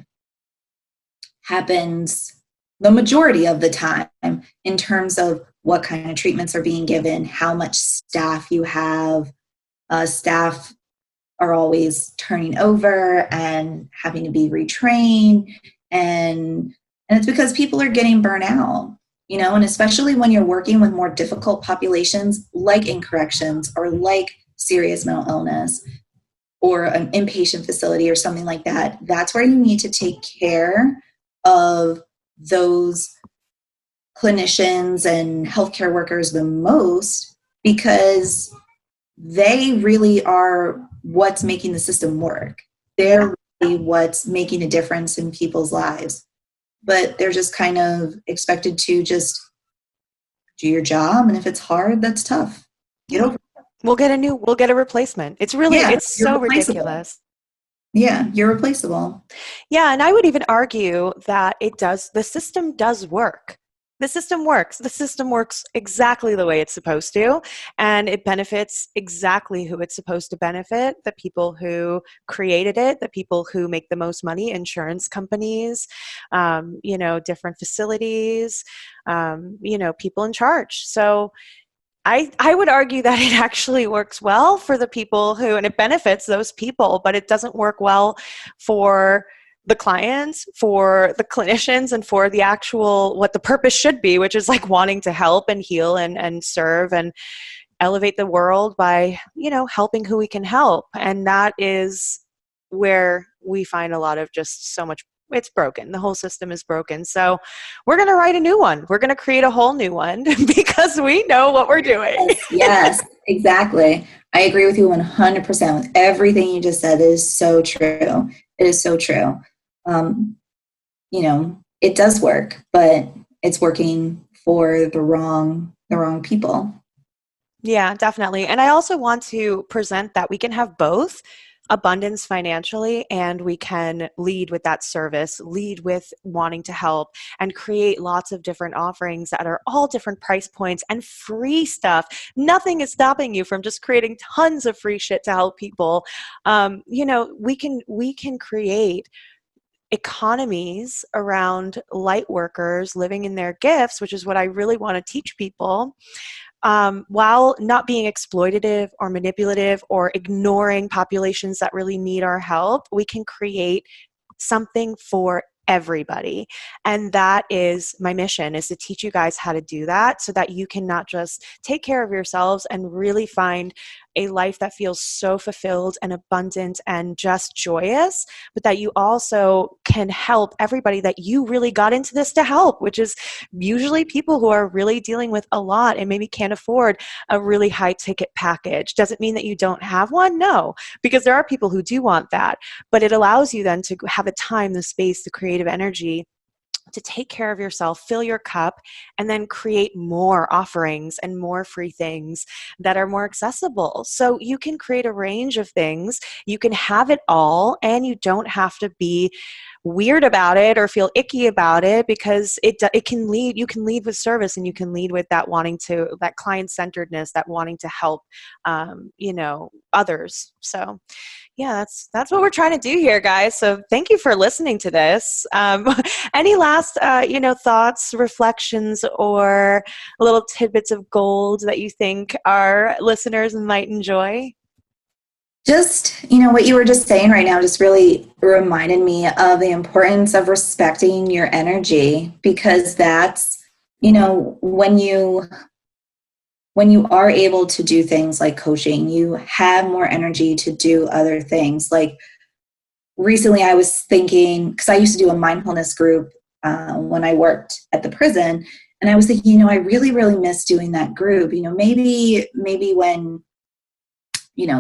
happens the majority of the time, in terms of what kind of treatments are being given, how much staff you have. Staff are always turning over and having to be retrained. And it's because people are getting burnt out, and especially when you're working with more difficult populations, like in corrections or like serious mental illness or an inpatient facility or something like that. That's where you need to take care of those clinicians and healthcare workers the most, because they really are what's making the system work. They're really what's making a difference in people's lives. But they're just kind of expected to just do your job. And if it's hard, that's tough. Get over it. We'll get a replacement. It's so ridiculous. Yeah, you're replaceable. Yeah, and I would even argue that the system does work. The system works. The system works exactly the way it's supposed to, and it benefits exactly who it's supposed to benefit, the people who created it, the people who make the most money, insurance companies, different facilities, people in charge. So I would argue that it actually works well for the people and it benefits those people, but it doesn't work well for the clients, for the clinicians, and for the actual, what the purpose should be, which is like wanting to help and heal and serve and elevate the world by, helping who we can help. And that is where we find a lot of just so much. It's broken. The whole system is broken. So we're going to write a new one. We're going to create a whole new one because we know what we're doing. Yes, exactly. I agree with you 100% with everything you just said. It is so true. It is so true. It does work, but it's working for the wrong people. Yeah, definitely. And I also want to present that we can have both abundance financially, and we can lead with that service, lead with wanting to help, and create lots of different offerings that are all different price points and free stuff. Nothing is stopping you from just creating tons of free shit to help people. We can create economies around light workers living in their gifts, which is what I really want to teach people. While not being exploitative or manipulative or ignoring populations that really need our help, we can create something for everybody. And that is my mission, is to teach you guys how to do that so that you can not just take care of yourselves and really find a life that feels so fulfilled and abundant and just joyous, but that you also can help everybody that you really got into this to help, which is usually people who are really dealing with a lot and maybe can't afford a really high ticket package. Does it mean that you don't have one? No, because there are people who do want that, but it allows you then to have the time, the space, the creative energy to take care of yourself, fill your cup, and then create more offerings and more free things that are more accessible. So you can create a range of things. You can have it all, and you don't have to be weird about it or feel icky about it, because it can lead, you can lead with service, and you can lead with that wanting to, that client centeredness, that wanting to help others. So yeah, that's what we're trying to do here, guys. So thank you for listening to this. Any last thoughts, reflections, or little tidbits of gold that you think our listeners might enjoy? Just, what you were just saying right now just really reminded me of the importance of respecting your energy, because that's, when you are able to do things like coaching, you have more energy to do other things. Like recently I was thinking, because I used to do a mindfulness group when I worked at the prison, and I was thinking, I really, really miss doing that group. Maybe when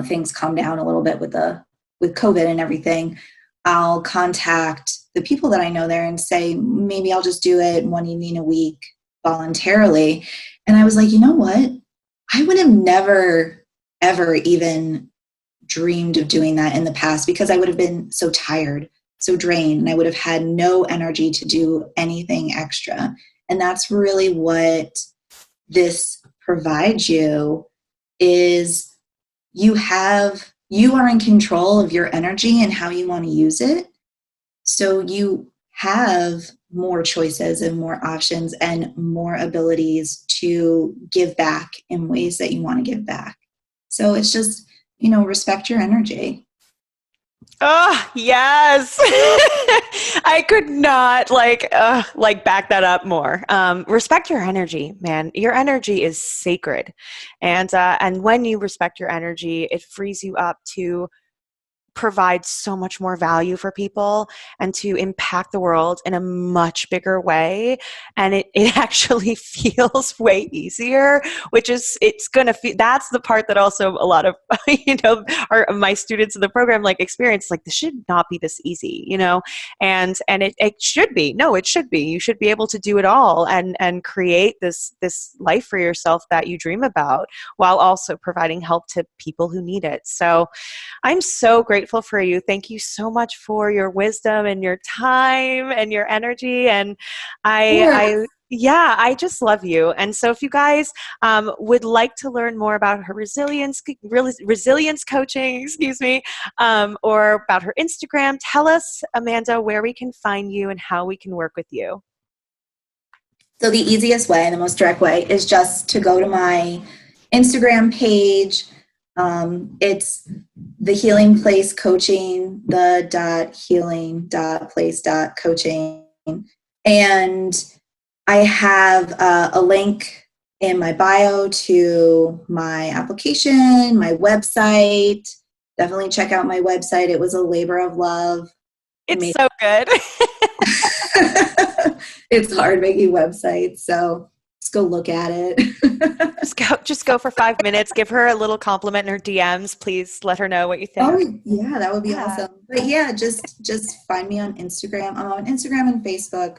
things calm down a little bit with COVID and everything, I'll contact the people that I know there and say, maybe I'll just do it one evening a week voluntarily. And I was like, you know what? I would have never, ever even dreamed of doing that in the past, because I would have been so tired, so drained, and I would have had no energy to do anything extra. And that's really what this provides you, is you are in control of your energy and how you want to use it. So you have more choices and more options and more abilities to give back in ways that you want to give back. So it's just, respect your energy. Oh, yes. I could not back that up more. Respect your energy, man. Your energy is sacred. And when you respect your energy, it frees you up to provide so much more value for people and to impact the world in a much bigger way. And it actually feels way easier, which is, it's going to feel, that's the part that also a lot of, my students in the program experience, this should not be this easy, and it should be. No, it should be. You should be able to do it all and create this life for yourself that you dream about, while also providing help to people who need it. So I'm so grateful for you. Thank you so much for your wisdom and your time and your energy. And I just love you. And so if you guys would like to learn more about her resilience coaching, or about her Instagram, tell us, Amanda, where we can find you and how we can work with you. So the easiest way, the most direct way, is just to go to my Instagram page. It's the Healing Place Coaching, the.healing.place.coaching. And I have a link in my bio to my application, my website. Definitely check out my website. It was a labor of love. It's so good. It's hard making websites, so just go look at it. Just go for 5 minutes. Give her a little compliment in her DMs. Please let her know what you think. Oh yeah, that would be awesome. But yeah, just find me on Instagram. I'm on Instagram and Facebook.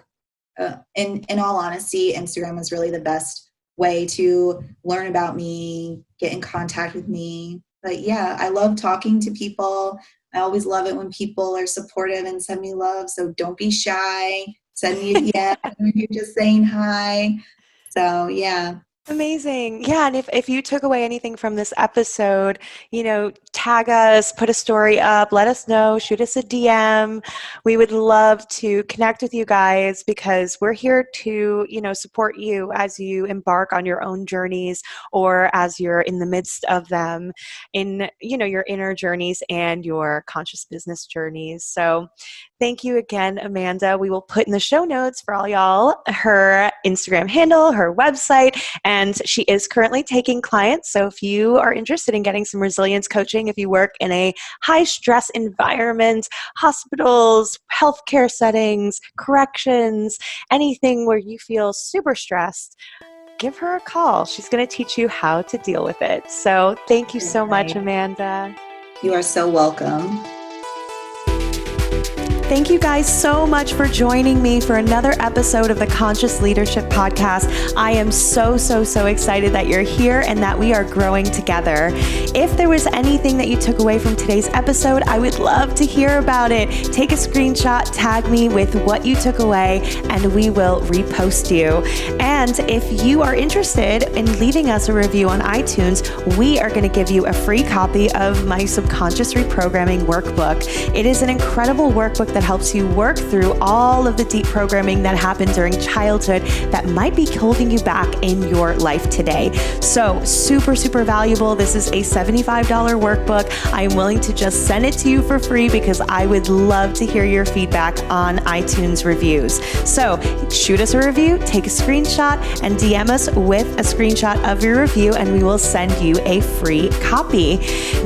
In all honesty, Instagram is really the best way to learn about me, get in contact with me. But yeah, I love talking to people. I always love it when people are supportive and send me love. So don't be shy. Send me a DM when you're just saying hi. So yeah. Amazing. Yeah. And if you took away anything from this episode, tag us, put a story up, let us know, shoot us a DM. We would love to connect with you guys, because we're here to, support you as you embark on your own journeys, or as you're in the midst of them in, your inner journeys and your conscious business journeys. So thank you again, Amanda. We will put in the show notes for all y'all her Instagram handle, her website, and she is currently taking clients. So if you are interested in getting some resilience coaching, if you work in a high stress environment, hospitals, healthcare settings, corrections, anything where you feel super stressed, give her a call. She's going to teach you how to deal with it. So thank you so much, Amanda. You are so welcome. Thank you guys so much for joining me for another episode of the Conscious Leadership Podcast. I am so excited that you're here and that we are growing together. If there was anything that you took away from today's episode, I would love to hear about it. Take a screenshot, tag me with what you took away, and we will repost you. And if you are interested in leaving us a review on iTunes, we are going to give you a free copy of my Subconscious Reprogramming Workbook. It is an incredible workbook that helps you work through all of the deep programming that happened during childhood that might be holding you back in your life today. So super valuable. This is a $75 workbook. I am willing to just send it to you for free because I would love to hear your feedback on iTunes reviews. So shoot us a review, take a screenshot, and DM us with a screenshot of your review, and we will send you a free copy.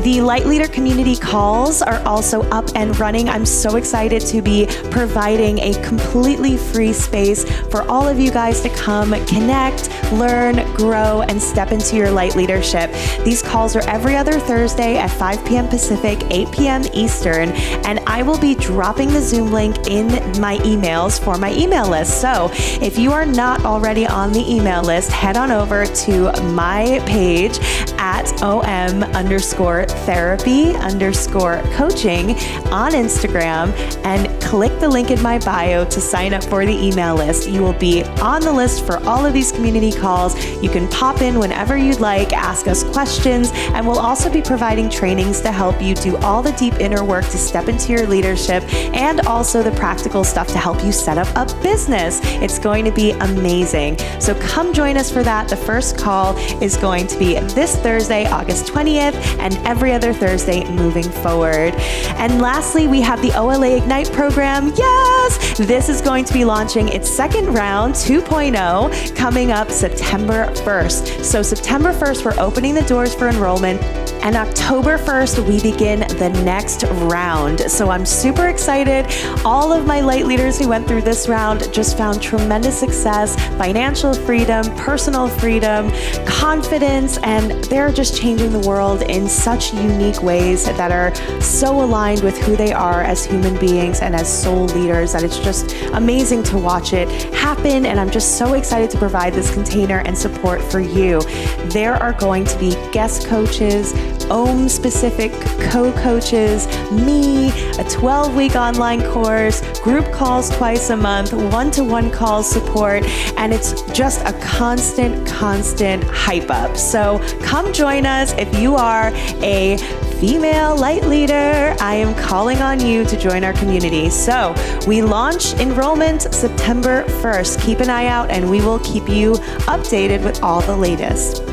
The Light Leader community calls are also up and running. I'm so excited to be providing a completely free space for all of you guys to come connect, learn, grow, and step into your light leadership. These calls are every other Thursday at 5 p.m. Pacific, 8 p.m. Eastern, and I will be dropping the Zoom link in my emails for my email list. So if you are not already on the email list, head on over to my page at om_therapy_coaching on Instagram and click the link in my bio to sign up for the email list. You will be on the list for all of these community calls. You can pop in whenever you'd like, ask us questions, and we'll also be providing trainings to help you do all the deep inner work to step into your leadership and also the practical stuff to help you set up a business. It's going to be amazing. So come join us for that. The first call is going to be this Thursday, August 20th, and every other Thursday moving forward. And lastly, we have the OLA Ignite program. Yes! This is going to be launching its second round 2.0 coming up September 1st. So September 1st, we're opening the doors for enrollment, and October 1st, we begin the next round. So I'm super excited. All of my light leaders who went through this round just found tremendous success, financial freedom, personal freedom, confidence, and they're just changing the world in such unique ways that are so aligned with who they are as human beings and as soul leaders that it's just amazing to watch it happen. And I'm just so excited to provide this container and support for you. There are going to be guest coaches, OM-specific co-coaches, me, a 12-week online course, group calls twice a month, one-to-one call support, and it's just a constant hype up. So come join us. If you are a female light leader, I am calling on you to join our community. So we launch enrollment September 1st. Keep an eye out and we will keep you updated with all the latest.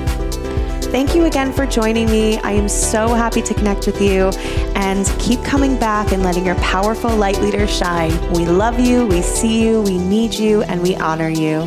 Thank you again for joining me. I am so happy to connect with you, and keep coming back and letting your powerful light leader shine. We love you, we see you, we need you, and we honor you.